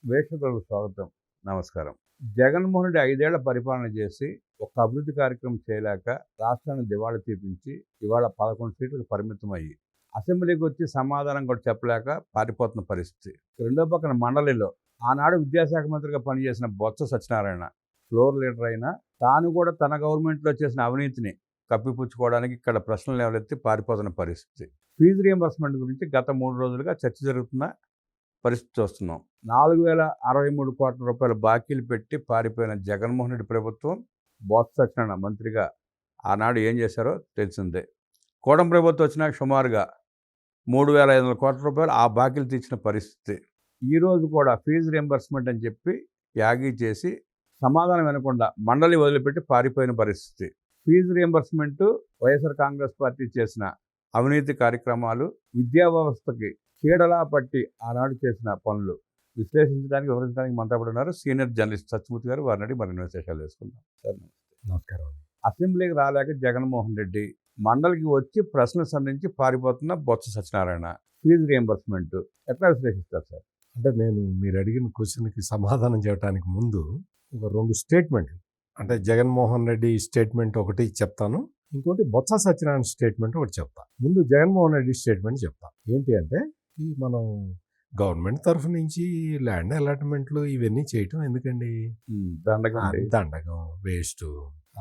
వీక్షకులకు స్వాగతం. నమస్కారం. జగన్మోహన్ రెడ్డి 5 ఏళ్ల పరిపాలన చేసి ఒక అభివృద్ధి కార్యక్రమం చేయలేక రాష్ట్రాన్ని దివాళా తీపించి ఇవాళ 11 సీట్లకు పరిమితం అయ్యి అసెంబ్లీకి వచ్చి సమాధానం కూడా చెప్పలేక పారిపోతున్న పరిస్థితి. రెండో పక్కన మండలిలో ఆనాడు విద్యాశాఖ మంత్రిగా పనిచేసిన బొత్స సత్యనారాయణ ఫ్లోర్ లీడర్ అయినా తాను కూడా తన గవర్నమెంట్లో చేసిన అవినీతిని కప్పిపుచ్చుకోవడానికి ఇక్కడ ప్రశ్నలు లేవలెత్తి పారిపోతున్న పరిస్థితి. ఫీజు రియంబర్స్మెంట్ గురించి గత 3 రోజులుగా చర్చ జరుగుతున్న పరిస్థితి చూస్తున్నాం. 4063 కోట్ల రూపాయల బాకీలు పెట్టి పారిపోయిన జగన్మోహన్ రెడ్డి ప్రభుత్వం బొత్స సత్యనారాయణ మంత్రిగా ఆనాడు ఏం చేశారో తెలిసిందే. కూటమి ప్రభుత్వం వచ్చినాక సుమారుగా 3500 కోట్ల రూపాయలు ఆ బాకీలు తీర్చిన పరిస్థితి. ఈరోజు కూడా ఫీజు రియంబర్స్మెంట్ అని చెప్పి యాగీ చేసి సమాధానం వినకుండా మండలి వదిలిపెట్టి పారిపోయిన పరిస్థితి. ఫీజు రియంబర్స్మెంట్ వైఎస్ఆర్ కాంగ్రెస్ పార్టీ చేసిన అవినీతి కార్యక్రమాలు, విద్యా వ్యవస్థకి చీడలా పట్టి ఆనాడు చేసిన పనులు విశ్లేషించడానికి, వివరించడానికి మనతో ఉన్నారు సీనియర్ జర్నలిస్ట్ సత్యమూర్తి గారు. వారిని మరిన్ని విశేషాలు తెలుసుకుందాం. సార్ నమస్కారం. అసెంబ్లీకి రాలేక జగన్మోహన్ రెడ్డి, మండలికి వచ్చి ప్రశ్నలు సంధించి పారిపోతున్న బొత్స సత్యనారాయణ, ఫీజు రియంబర్స్మెంట్ ఎట్లా విశ్లేషిస్తారు సార్? అంటే నేను మీరు అడిగిన క్వశ్చన్కి సమాధానం చెప్పడానికి ముందు ఒక 2 స్టేట్మెంట్లు, అంటే జగన్మోహన్ రెడ్డి స్టేట్మెంట్ ఒకటి చెప్తాను, ఇంకోటి బొత్స సత్యనారాయణ స్టేట్మెంట్ ఒకటి చెప్తా. ముందు జగన్మోహన్ రెడ్డి స్టేట్మెంట్ చెప్తా. ఏంటి అంటే, మనం గవర్నమెంట్ తరఫు నుంచి ల్యాండ్ అలాట్మెంట్లు ఇవన్నీ చేయటం ఎందుకండి? దండగం, వేస్ట్.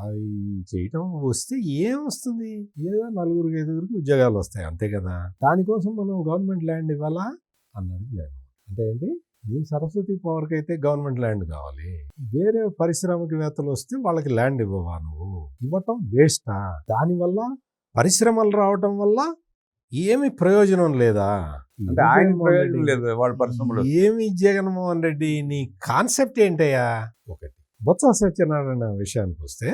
అవి చేయటం వస్తే ఏం వస్తుంది? ఏదో 4-5 ఉద్యోగాలు వస్తాయి, అంతే కదా. దానికోసం మనం గవర్నమెంట్ ల్యాండ్ ఇవ్వాలా అన్నది జగన్. అంటే ఏంటి, నీ సరస్వతి పవర్కి అయితే గవర్నమెంట్ ల్యాండ్ కావాలి, వేరే పారిశ్రామికవేత్తలు వస్తే వాళ్ళకి ల్యాండ్ ఇవ్వవా? నువ్వు ఇవ్వటం వేస్టా? దానివల్ల పరిశ్రమలు రావటం వల్ల ఏమి ప్రయోజనం లేదా? అంటే ఆయన ప్రయోజనం లేదు వాళ్ళ పరిశ్రమలో. ఏమి జగన్మోహన్ రెడ్డి నీ కాన్సెప్ట్ ఏంటయ్యా? ఒకటి బొత్స సత్యనారాయణ విషయానికి వస్తే,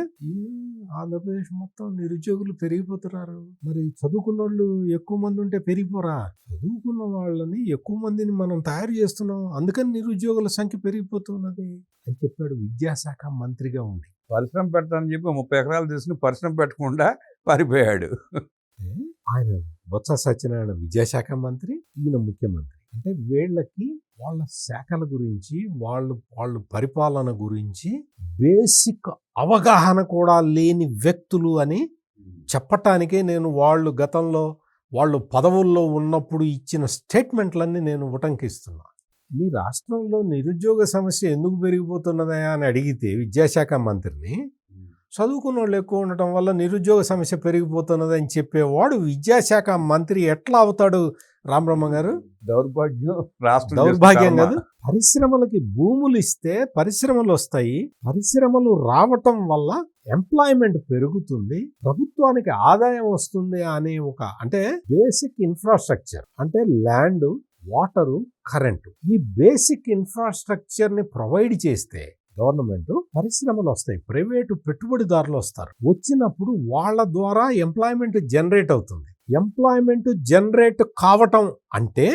ఆంధ్రప్రదేశ్ మొత్తం నిరుద్యోగులు పెరిగిపోతున్నారు. మరి చదువుకున్న వాళ్ళు ఎక్కువ మంది ఉంటే పెరిగిపోరా? చదువుకున్న వాళ్ళని ఎక్కువ మందిని మనం తయారు చేస్తున్నాం, అందుకని నిరుద్యోగుల సంఖ్య పెరిగిపోతున్నది అని చెప్పాడు విద్యాశాఖ మంత్రిగా ఉండి. పరిశ్రమ పెడతానని చెప్పి 30 ఎకరాలు తీసుకుని పరిశ్రమ పెట్టకుండా పారిపోయాడు ఆయన. బొత్స సత్యనారాయణ విద్యాశాఖ మంత్రి, ఈయన ముఖ్యమంత్రి. అంటే వీళ్ళకి వాళ్ళ శాఖల గురించి, వాళ్ళు పరిపాలన గురించి బేసిక్ అవగాహన కూడా లేని వ్యక్తులు అని చెప్పటానికే నేను వాళ్ళు గతంలో వాళ్ళు పదవుల్లో ఉన్నప్పుడు ఇచ్చిన స్టేట్మెంట్లన్నీ నేను ఉటంకిస్తున్నా. మీ రాష్ట్రంలో నిరుద్యోగ సమస్య ఎందుకు పెరిగిపోతున్నదా అని అడిగితే విద్యాశాఖ మంత్రిని, చదువుకున్న వాళ్ళు ఎక్కువ ఉండటం వల్ల నిరుద్యోగ సమస్య పెరిగిపోతున్నది అని చెప్పేవాడు విద్యాశాఖ మంత్రి ఎట్లా అవుతాడు? రామబ్రహ్మ గారు, దౌర్భాగ్యం కాదు. పరిశ్రమలకి భూములు ఇస్తే పరిశ్రమలు వస్తాయి, పరిశ్రమలు రావటం వల్ల ఎంప్లాయ్మెంట్ పెరుగుతుంది, ప్రభుత్వానికి ఆదాయం వస్తుంది అనే ఒక, అంటే బేసిక్ ఇన్ఫ్రాస్ట్రక్చర్, అంటే ల్యాండ్, వాటరు, కరెంటు, ఈ బేసిక్ ఇన్ఫ్రాస్ట్రక్చర్ ని ప్రొవైడ్ చేస్తే గవర్నమెంట్, పరిశ్రమలు వస్తాయి, ప్రైవేటు పెట్టుబడిదారులు వస్తారు. వచ్చినప్పుడు వాళ్ళ ద్వారా ఎంప్లాయ్మెంట్ జనరేట్ అవుతుంది. ఎంప్లాయ్మెంట్ జనరేట్ కావటం అంటే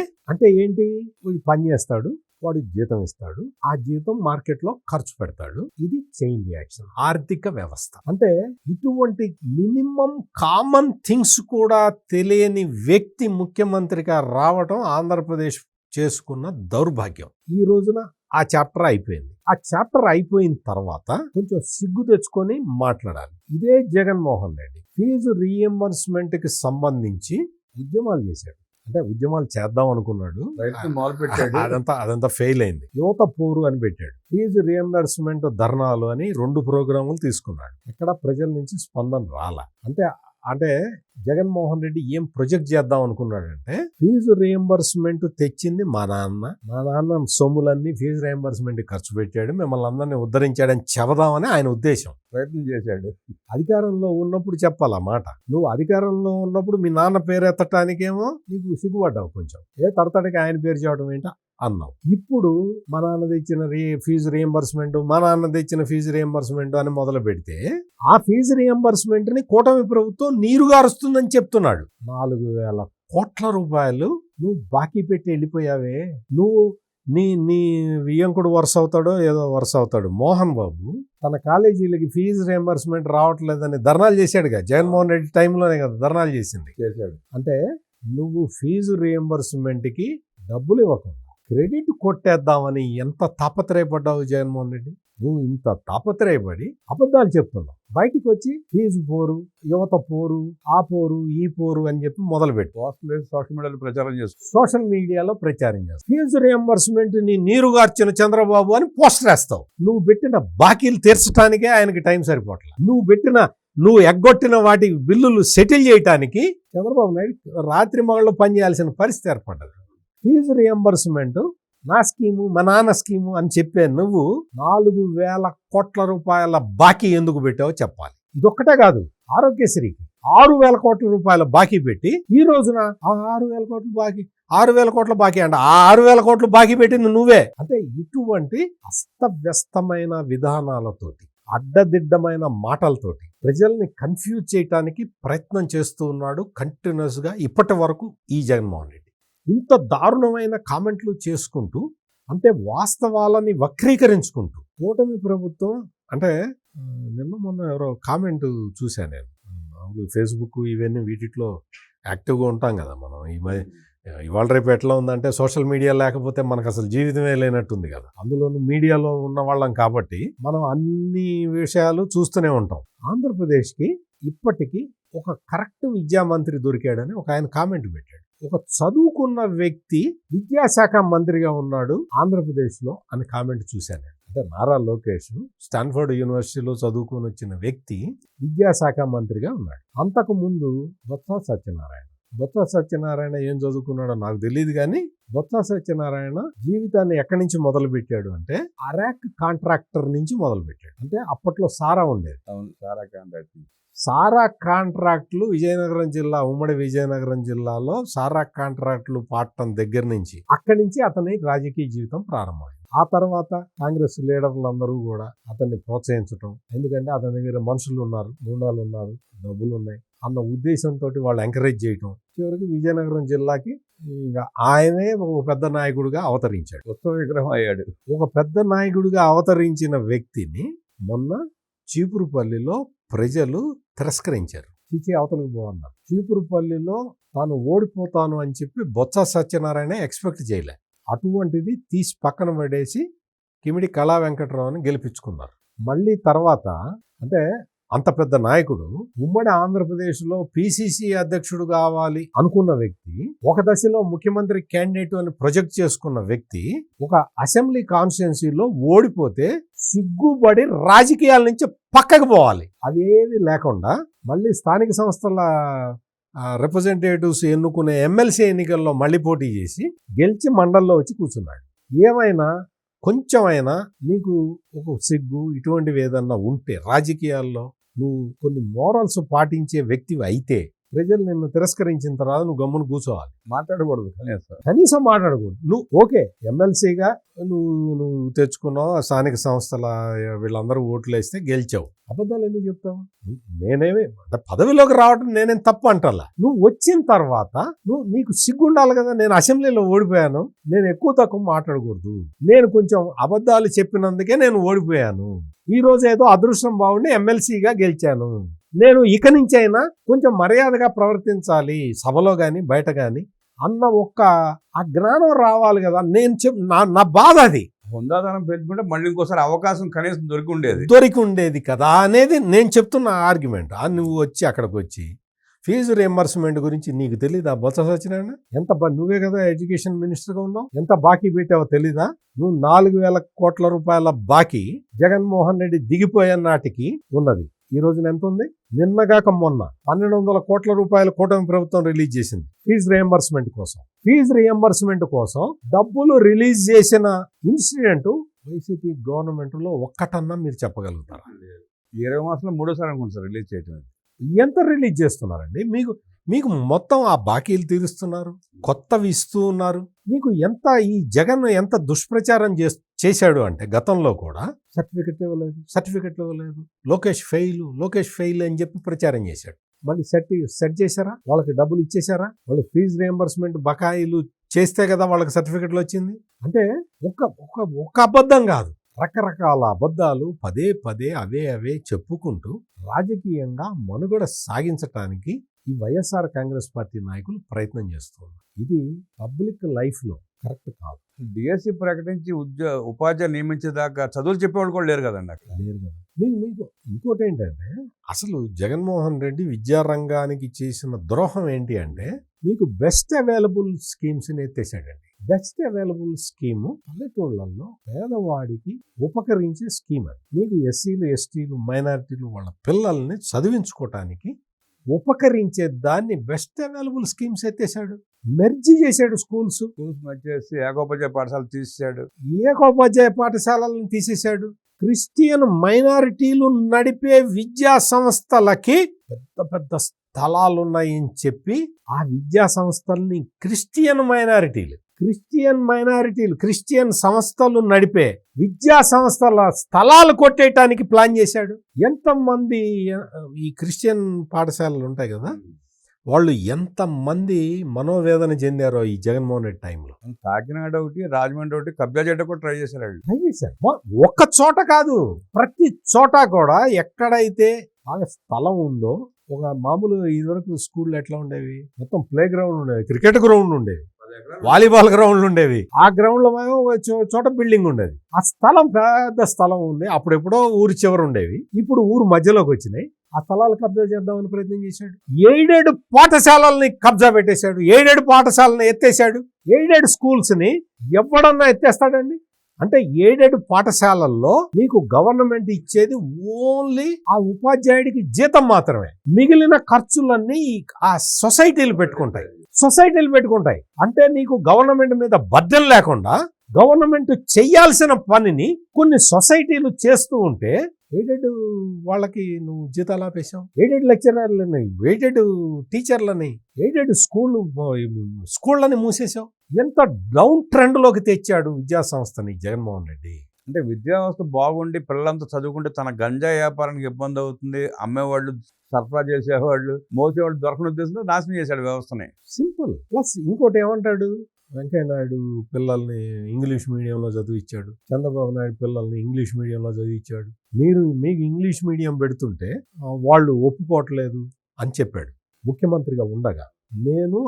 ఏంటి? వీడు పని చేస్తాడు, వాడు జీతం ఇస్తాడు, ఆ జీతం మార్కెట్లో ఖర్చు పెడతాడు. ఇది చైన్ రియాక్షన్, ఆర్థిక వ్యవస్థ. అంటే ఇటువంటి మినిమం కామన్ థింగ్స్ కూడా తెలియని వ్యక్తి ముఖ్యమంత్రిగా రావటం ఆంధ్రప్రదేశ్ చేసుకున్న దౌర్భాగ్యం. ఈ రోజున ఆ చాప్టర్ అయిపోయింది. ఆ చాప్టర్ అయిపోయిన తర్వాత కొంచెం సిగ్గు తెచ్చుకొని మాట్లాడాలి. ఇదే జగన్మోహన్ రెడ్డి ఫీజు రీఎంబర్స్మెంట్ కి సంబంధించి ఉద్యమాలు చేశాడు. అంటే ఉద్యమాలు చేద్దాం అనుకున్నాడు, అదంతా ఫెయిల్ అయింది. యువత పోరు అని పెట్టాడు. ఫీజు రీఎంబర్స్మెంట్ ధర్నాలు అని 2 ప్రోగ్రాములు తీసుకున్నాడు. ఎక్కడ ప్రజల నుంచి స్పందన రాలా. అంటే జగన్మోహన్ రెడ్డి ఏం ప్రొజెక్ట్ చేద్దాం అనుకున్నాడంటే, ఫీజు రియంబర్స్మెంట్ తెచ్చింది మా నాన్న సొమ్ములన్నీ ఫీజు రియంబర్స్మెంట్ ఖర్చు పెట్టాడు, మిమ్మల్ని అందరినీ ఉద్ధరించాడని చెబదామని ఆయన ఉద్దేశం. ప్రయత్నం చేశాడు. అధికారంలో ఉన్నప్పుడు చెప్పాలన్నమాట. నువ్వు అధికారంలో ఉన్నప్పుడు మీ నాన్న పేరు ఎత్తటానికేమో నీకు సిగ్గుపడ్డావు కొంచెం. తడతడికి ఆయన పేరు చెప్పడం ఏంటో అన్నావు. ఇప్పుడు మా నాన్న తెచ్చిన ఫీజు రియంబర్స్మెంట్, మా నాన్న తెచ్చిన ఫీజు రియంబర్స్మెంట్ అని మొదలు పెడితే, ఆ ఫీజు రియంబర్స్మెంట్ ని కూటమి ప్రభుత్వం నీరుగారుస్తుందని చెప్తున్నాడు. 4000 కోట్ల రూపాయలు నువ్వు బాకీ పెట్టి వెళ్ళిపోయావే. నువ్వు నీ వియ్యంకుడు వరుస అవుతాడో ఏదో వరుస అవుతాడు మోహన్ బాబు, తన కాలేజీలకి ఫీజు రియంబర్స్మెంట్ రావట్లేదని ధర్నాలు చేశాడుగా. జగన్మోహన్ రెడ్డి టైంలోనే కదా ధర్నాలు చేశాడు. అంటే నువ్వు ఫీజు రియంబర్స్మెంట్కి డబ్బులు ఇవ్వకుండా క్రెడిట్ కొట్టేద్దామని ఎంత తాపత్రయపడ్డావు జగన్మోహన్ రెడ్డి. నువ్వు ఇంత తాపత్రయపడి అబద్ధాలు చెప్తున్నావు. బయటికి వచ్చి ఫీజు పోరు, యువత పోరు, ఆ పోరు, ఈ పోరు అని చెప్పి మొదలుపెట్టు. సోషల్ మీడియాలో ప్రచారం చేస్తుంది. సోషల్ మీడియాలో ప్రచారం చేస్తావు. ఫీజు రియంబర్స్మెంట్ ని నీరుగార్చిన చంద్రబాబు అని పోస్టర్ వేస్తావు. నువ్వు పెట్టిన బాకీలు తీర్చడానికే ఆయనకి టైం సరిపోవట్లేదు. నువ్వు ఎగ్గొట్టిన వాటి బిల్లులు సెటిల్ చేయటానికి చంద్రబాబు నాయుడు రాత్రి మగళ్ళు పనిచేయాల్సిన పరిస్థితి ఏర్పడ్డది. ఫీజు రియంబర్స్మెంట్ నా స్కీము, మా నాన్న స్కీము అని చెప్పే నువ్వు 4,000 కోట్ల రూపాయల బాకీ ఎందుకు పెట్టావో చెప్పాలి. ఇదొక్కటే కాదు, ఆరోగ్యశ్రీకి 6,000 కోట్ల రూపాయల బాకీ పెట్టి ఈ రోజున 6,000 కోట్ల బాకీ 6,000 కోట్ల బాకీ అంట. ఆ 6,000 కోట్లు బాకీ పెట్టింది నువ్వే. అంటే ఇటువంటి అస్తవ్యస్తమైన విధానాలతోటి, అడ్డదిడ్డమైన మాటలతోటి ప్రజల్ని కన్ఫ్యూజ్ చేయటానికి ప్రయత్నం చేస్తూ ఉన్నాడు కంటిన్యూస్ గా ఇప్పటి వరకు ఈ జగన్మోహన్ రెడ్డి. ఇంత దారుణమైన కామెంట్లు చేసుకుంటూ, అంటే వాస్తవాలని వక్రీకరించుకుంటూ కూటమి ప్రభుత్వం అంటే నిన్న మొన్న ఎవరో కామెంట్ చూశాను నేను. ఫేస్బుక్ ఇవన్నీ వీటిలో యాక్టివ్గా ఉంటాం కదా మనం. ఇవాళ రేపు ఎట్లా ఉందంటే సోషల్ మీడియా లేకపోతే మనకు అసలు జీవితమే లేనట్టుంది కదా. అందులోనూ మీడియాలో ఉన్న వాళ్ళం కాబట్టి మనం అన్ని విషయాలు చూస్తూనే ఉంటాం. ఆంధ్రప్రదేశ్కి ఇప్పటికీ ఒక కరెక్ట్ విద్యామంత్రి దొరికాడని ఒక ఆయన కామెంట్ పెట్టాడు. ఒక చదువుకున్న వ్యక్తి విద్యాశాఖ మంత్రిగా ఉన్నాడు ఆంధ్రప్రదేశ్లో అని కామెంట్ చూశాను. అంటే నారా లోకేష్ స్టాన్ఫోర్డ్ యూనివర్సిటీలో చదువుకొని వచ్చిన వ్యక్తి విద్యాశాఖ మంత్రిగా ఉన్నాడు. అంతకు ముందు బొత్స సత్యనారాయణ ఏం చదువుకున్నాడో నాకు తెలియదు, కానీ బొత్స సత్యనారాయణ జీవితాన్ని ఎక్కడి నుంచి మొదలు పెట్టాడు అంటే అరాక్ కాంట్రాక్టర్ నుంచి మొదలు పెట్టాడు. అంటే అప్పట్లో సారా ఉండేది. సారా కాంట్రాక్టులు విజయనగరం జిల్లా, ఉమ్మడి విజయనగరం జిల్లాలో సారా కాంట్రాక్టులు పాడటం దగ్గర నుంచి అక్కడి నుంచి అతని రాజకీయ జీవితం ప్రారంభమైంది. ఆ తర్వాత కాంగ్రెస్ లీడర్లందరూ కూడా అతన్ని ప్రోత్సహించడం, ఎందుకంటే అతని దగ్గర మనుషులు ఉన్నారు, గుండాలు ఉన్నారు, డబ్బులు ఉన్నాయి అన్న ఉద్దేశంతో వాళ్ళు ఎంకరేజ్ చేయటం. చివరికి విజయనగరం జిల్లాకి ఇంకా ఆయనే ఒక పెద్ద నాయకుడిగా అవతరించాడు. ఉత్సవ విగ్రహం అయ్యాడు. ఒక పెద్ద నాయకుడిగా అవతరించిన వ్యక్తిని మొన్న చీపురుపల్లిలో ప్రజలు తిరస్కరించారు. చిచి అవతలకు పోన్నారు. చీపురుపల్లిలో తాను ఓడిపోతాను అని చెప్పి బొత్స సత్యనారాయణ ఎక్స్పెక్ట్ చేయలే. అటువంటిది తీసి పక్కన పడేసి కిమిడి కళా వెంకటరావుని గెలిపించుకున్నారు. మళ్ళీ తర్వాత అంటే అంత పెద్ద నాయకుడు ఉమ్మడి ఆంధ్రప్రదేశ్లో పిసిసి అధ్యక్షుడు కావాలి అనుకున్న వ్యక్తి, ఒక దశలో ముఖ్యమంత్రి క్యాండిడేట్ అని ప్రొజెక్ట్ చేసుకున్న వ్యక్తి ఒక అసెంబ్లీ కాన్స్టిట్యున్సీలో ఓడిపోతే సిగ్గుబడి రాజకీయాల నుంచి పక్కకు పోవాలి. అవేవి లేకుండా మళ్ళీ స్థానిక సంస్థల రిప్రజెంటేటివ్స్ ఎన్నుకునే ఎమ్మెల్సీ ఎన్నికల్లో మళ్ళీ పోటీ చేసి గెలిచి మండల్లో వచ్చి కూర్చున్నాడు. ఏమైనా కొంచెమైనా నీకు ఒక సిగ్గు ఇటువంటివి ఏదన్నా ఉంటే రాజకీయాల్లో నువ్వు కొన్ని మోరల్స్ పాటించే వ్యక్తివి అయితే ప్రజలు నిన్ను తిరస్కరించిన తర్వాత నువ్వు గమ్మును కూర్చోవాలి. మాట్లాడకూడదు, కనీసం మాట్లాడకూడదు. నువ్వు ఓకే ఎమ్మెల్సీగా నువ్వు తెచ్చుకున్నావు, స్థానిక సంస్థల వీళ్ళందరూ ఓట్లు వేస్తే గెలిచావు. అబద్ధాలు ఎందుకు చెప్తావు? నేనేమి పదవిలోకి రావడం నేనేం తప్పు అంటలా. నువ్వు వచ్చిన తర్వాత నీకు సిగ్గుండాలి కదా. నేను అసెంబ్లీలో ఓడిపోయాను, నేను ఎక్కువ తక్కువ మాట్లాడకూడదు, నేను కొంచెం అబద్ధాలు చెప్పినందుకే నేను ఓడిపోయాను, ఈ రోజు ఏదో అదృష్టం బాగుండి ఎమ్మెల్సీగా గెలిచాను, నేను ఇక నుంచి అయినా కొంచెం మర్యాదగా ప్రవర్తించాలి సభలో కానీ బయట కానీ అన్న ఒక్క ఆ జ్ఞానం రావాలి కదా. నేను నా బాధ అది. హుందాదనం పెంచుకుంటే మళ్ళీ ఇంకోసారి అవకాశం కనీసం దొరికి ఉండేది కదా అనేది నేను చెప్తున్న ఆర్గ్యుమెంట్. నువ్వు వచ్చి అక్కడికి వచ్చి ఫీజు రియంబర్స్మెంట్ గురించి నీకు తెలీదా? బొత్స సత్యనారాయణ నువ్వే కదా ఎడ్యుకేషన్ మినిస్టర్గా ఉన్నావు, ఎంత బాకీ పెట్టావో తెలీదా? నువ్వు 4,000 కోట్ల రూపాయల బాకీ జగన్మోహన్ రెడ్డి దిగిపోయే నాటికి ఉన్నది. ఈ రోజున ఎంత ఉంది? నిన్నగాక మొన్న 1,200 కోట్ల రూపాయల కూటమి ప్రభుత్వం రిలీజ్ చేసింది ఫీజు రియంబర్స్మెంట్ కోసం. ఫీజు రియంబర్స్మెంట్ కోసం డబ్బులు రిలీజ్ చేసిన ఇన్సిడెంట్ వైసీపీ గవర్నమెంట్ లో ఒక్కటన్నా మీరు చెప్పగలుగుతారా? 20 మాసంలో 3సారి అనుకుంటా సార్ రిలీజ్ చేయటం. ఎంత రిలీజ్ చేస్తున్నారండి? మీకు మొత్తం ఆ బాకీలు తీరుస్తున్నారు, కొత్తవి ఇస్తూ ఉన్నారు. నీకు ఎంత ఈ జగన్ ఎంత దుష్ప్రచారం చేశాడు అంటే గతంలో కూడా సర్టిఫికెట్లు ఇవ్వలేదు, లోకేష్ ఫెయిల్ అని చెప్పి ప్రచారం చేశాడు. మళ్ళీ సెట్ చేశారా? వాళ్ళకి డబ్బులు ఇచ్చేశారా? వాళ్ళు ఫీజు రియంబర్స్మెంట్ బకాయిలు చేస్తే కదా వాళ్ళకి సర్టిఫికెట్లు వచ్చింది. అంటే ఒక అబద్ధం కాదు, రకరకాల అబద్ధాలు పదే అవే చెప్పుకుంటూ రాజకీయంగా మనుగడ సాగించటానికి ఈ వైఎస్ఆర్ కాంగ్రెస్ పార్టీ నాయకులు ప్రయత్నం చేస్తున్నారు. ఇది పబ్లిక్ లైఫ్లో కరెక్ట్ కాదు. డిఎస్సి ప్రకటించి ఉపాధ్యాయులు నియమించేదాకా చదువులు చెప్పేవాళ్ళు కూడా లేరు కదండి అక్కడ. లేరు కదా. మీకు ఇంకోటి ఏంటంటే, అసలు జగన్మోహన్ రెడ్డి విద్యారంగానికి చేసిన ద్రోహం ఏంటి అంటే, మీకు బెస్ట్ అవైలబుల్ స్కీమ్స్ని ఎత్తేసాడండి. బెస్ట్ అవైలబుల్ స్కీమ్ పల్లెటూళ్ళల్లో పేదవాడికి ఉపకరించే స్కీమ్ అది. నీకు ఎస్సీలు, ఎస్టీలు, మైనారిటీలు వాళ్ళ పిల్లల్ని చదివించుకోవటానికి ఉపకరించే దాన్ని బెస్ట్ అవైలబుల్ స్కీమ్స్ ఎత్తేసాడు. మెర్జీ చేశాడు స్కూల్స్ వచ్చేసి ఏకోపాధ్యాయ పాఠశాల తీసేశాడు. ఏకోపాధ్యాయ పాఠశాలలను తీసేశాడు. క్రిస్టియన్ మైనారిటీలు నడిపే విద్యా సంస్థలకి పెద్ద పెద్ద స్థలాలున్నాయని చెప్పి ఆ విద్యా సంస్థల్ని క్రిస్టియన్ క్రిస్టియన్ సంస్థలు నడిపే విద్యా సంస్థల స్థలాలు కొట్టేయటానికి ప్లాన్ చేశాడు. ఎంతమంది ఈ క్రిస్టియన్ పాఠశాలలు ఉంటాయి కదా, వాళ్ళు ఎంతమంది మనోవేదన చెందారో ఈ జగన్మోహన్ రెడ్డి టైంలో. కాకినాడ ఒకటి, రాజమండ్రి ఒకటి కబ్జా చేయడం కూడా ట్రై చేశారు. ఒక్క చోట కాదు, ప్రతి చోట కూడా ఎక్కడైతే బాగా స్థలం ఉందో, ఒక మామూలు ఇదివరకు స్కూళ్ళు ఎట్లా ఉండేవి, మొత్తం ప్లే గ్రౌండ్ ఉండేవి, క్రికెట్ గ్రౌండ్ ఉండేవి, వాలీబాల్ గ్రౌండ్లు ఉండేవి. ఆ గ్రౌండ్ లో చోట బిల్డింగ్ ఉండేది. ఆ స్థలం పెద్ద స్థలం ఉంది. అప్పుడెప్పుడో ఊరి చివర ఉండేవి, ఇప్పుడు ఊరు మధ్యలోకి వచ్చినాయి. ఆ స్థలాలు కబ్జా చేద్దామని ప్రయత్నం చేశాడు. 7 పాఠశాలల్ని కబ్జా పెట్టేశాడు. 7 పాఠశాలని ఎత్తేశాడు. 7 స్కూల్స్ ని ఎవడన్నా ఎత్తేస్తాడండి? అంటే 7 పాఠశాలల్లో నీకు గవర్నమెంట్ ఇచ్చేది ఓన్లీ ఆ ఉపాధ్యాయుడికి జీతం మాత్రమే. మిగిలిన ఖర్చులన్నీ ఆ సొసైటీలు పెట్టుకుంటాయి. అంటే నీకు గవర్నమెంట్ మీద బర్డెన్ లేకుండా గవర్నమెంట్ చెయ్యాల్సిన పనిని కొన్ని సొసైటీలు చేస్తూ ఉంటే 7 వాళ్ళకి నువ్వు జీతాలు ఆపేశావు. 7 లెక్చరర్లని, 7 టీచర్లని, 7 స్కూళ్ళని మూసేశావు. ఎంత డౌన్ ట్రెండ్ లోకి తెచ్చాడు విద్యా సంస్థని జగన్మోహన్ రెడ్డి. అంటే విద్యా వ్యవస్థ బాగుండి పిల్లలంతా చదువుకుంటే తన గంజా వ్యాపారానికి ఇబ్బంది అవుతుంది, అమ్మేవాళ్ళు, సరఫరా చేసేవాళ్ళు, మోసేవాళ్ళు దొరకని ఉద్దేశంతో నాశనం చేశాడు వ్యవస్థని. సింపుల్. ప్లస్ ఇంకోటి ఏమంటాడు, వెంకయ్యనాయుడు పిల్లల్ని ఇంగ్లీష్ మీడియంలో చదివించాడు, చంద్రబాబు నాయుడు పిల్లల్ని ఇంగ్లీష్ మీడియంలో చదివించాడు, మీకు ఇంగ్లీష్ మీడియం పెడుతుంటే వాళ్ళు ఒప్పుకోవట్లేదు అని చెప్పాడు ముఖ్యమంత్రిగా ఉండగా.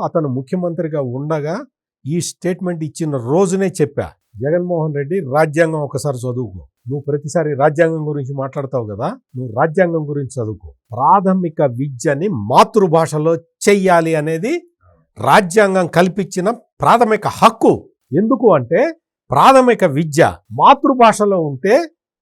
అతను ముఖ్యమంత్రిగా ఉండగా ఈ స్టేట్మెంట్ ఇచ్చిన రోజునే చెప్పా, జగన్మోహన్ రెడ్డి రాజ్యాంగం ఒకసారి చదువుకో. నువ్వు ప్రతిసారి రాజ్యాంగం గురించి మాట్లాడతావు కదా, నువ్వు రాజ్యాంగం గురించి చదువుకో. ప్రాథమిక విద్యని మాతృభాషలో చెయ్యాలి అనేది రాజ్యాంగం కల్పించిన ప్రాథమిక హక్కు. ఎందుకు అంటే ప్రాథమిక విద్య మాతృభాషలో ఉంటే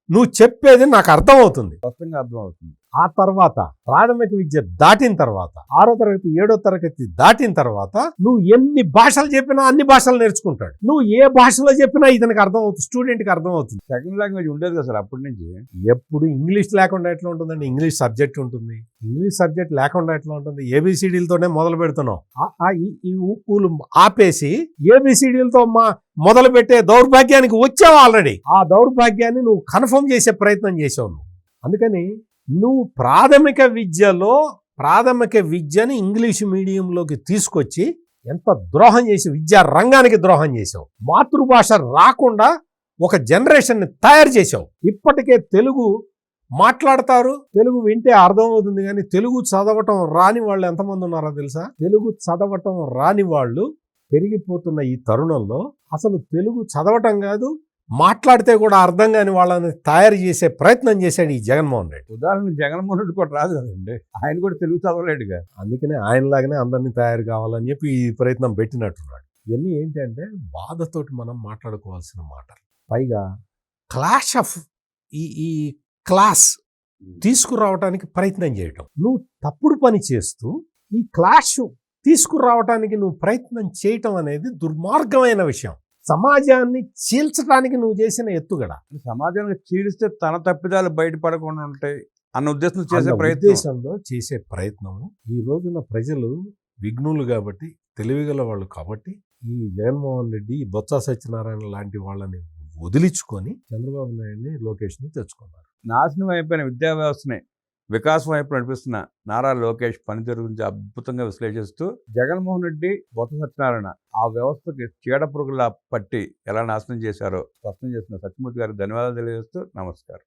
నువ్వు చెప్పేది నాకు అర్థమవుతుంది, స్పష్టంగా అర్థమవుతుంది. ఆ తర్వాత ప్రాథమిక విద్య దాటిన తర్వాత 6వ తరగతి 7వ తరగతి దాటిన తర్వాత నువ్వు ఎన్ని భాషలు చెప్పినా అన్ని భాషలు నేర్చుకుంటాడు. నువ్వు ఏ భాషలో చెప్పినా ఇతనికి అర్థమవుతుంది, స్టూడెంట్కి అర్థమవుతుంది. సెకండ్ లాంగ్వేజ్ ఉండేది కదా సార్ అప్పటి నుంచి. ఎప్పుడు ఇంగ్లీష్ లేకుండా ఎట్లా ఉంటుందండి? ఇంగ్లీష్ సబ్జెక్ట్ ఉంటుంది. ఇంగ్లీష్ సబ్జెక్ట్ లేకుండా ఎట్లా ఉంటుంది? ఏబిసిడీలతోనే మొదలు పెడుతున్నావు. ఈ ఊపులు ఆపేసి ఏబిసిడీలతో మొదలు పెట్టే దౌర్భాగ్యానికి వచ్చావు ఆల్రెడీ. ఆ దౌర్భాగ్యాన్ని నువ్వు కన్ఫర్మ్ చేసే ప్రయత్నం చేసావు నువ్వు. అందుకని నువ్వు ప్రాథమిక విద్యని ఇంగ్లీష్ మీడియంలోకి తీసుకొచ్చి ఎంత ద్రోహం చేసి విద్యా రంగానికి ద్రోహం చేసావు. మాతృభాష రాకుండా ఒక జనరేషన్ని తయారు చేసావు. ఇప్పటికే తెలుగు మాట్లాడతారు, తెలుగు వింటే అర్థమవుతుంది, కానీ తెలుగు చదవటం రాని వాళ్ళు ఎంతమంది ఉన్నారో తెలుసా? తెలుగు చదవటం రాని వాళ్ళు పెరిగిపోతున్న ఈ తరుణంలో అసలు తెలుగు చదవటం కాదు, మాట్లాడితే కూడా అర్థం కాని వాళ్ళని తయారు చేసే ప్రయత్నం చేశాడు ఈ జగన్మోహన్ రెడ్డి. ఉదాహరణకు జగన్మోహన్ రెడ్డి కూడా రాదు కదండి, ఆయన కూడా తెలుగు చదవలేడుగా. అందుకనే ఆయనలాగానే అందరినీ తయారు కావాలని చెప్పి ఈ ప్రయత్నం పెట్టినట్టున్నాడు. ఇవన్నీ ఏంటంటే బాధతోటి మనం మాట్లాడుకోవాల్సిన మాటలు. పైగా క్లాష్ ఆఫ్ ఈ క్లాస్ తీసుకురావటానికి ప్రయత్నం చేయటం. నువ్వు తప్పుడు పని చేస్తూ ఈ క్లాష్ తీసుకురావటానికి నువ్వు ప్రయత్నం చేయటం అనేది దుర్మార్గమైన విషయం. సమాజాన్ని చీల్చడానికి నువ్వు చేసిన ఎత్తుగడ. సమాజానికి చీలిస్తే తన తప్పిదాలు బయటపడకుండా ఉంటాయి అన్న ఉద్దేశంలో చేసే ప్రయత్నము. ఈ రోజున ప్రజలు విఘ్నులు కాబట్టి, తెలివిగల వాళ్ళు కాబట్టి, ఈ జగన్మోహన్ రెడ్డి, బొత్స సత్యనారాయణ లాంటి వాళ్ళని వదిలించుకొని చంద్రబాబు నాయుడిని, లోకేష్ని తెచ్చుకున్నారు. నాశనం అయిపోయిన విద్యా వ్యవస్థని వికాసం వైపు నడిపిస్తున్న నారా లోకేష్ పనితీరు గురించి అద్భుతంగా విశ్లేషిస్తూ, జగన్మోహన్ రెడ్డి, బొత్స సత్యనారాయణ ఆ వ్యవస్థకి చీడ పురుగులా పట్టి ఎలా నాశనం చేశారో స్పష్టం చేసిన సత్యమూర్తి గారికి ధన్యవాదాలు తెలియజేస్తూ నమస్కారం.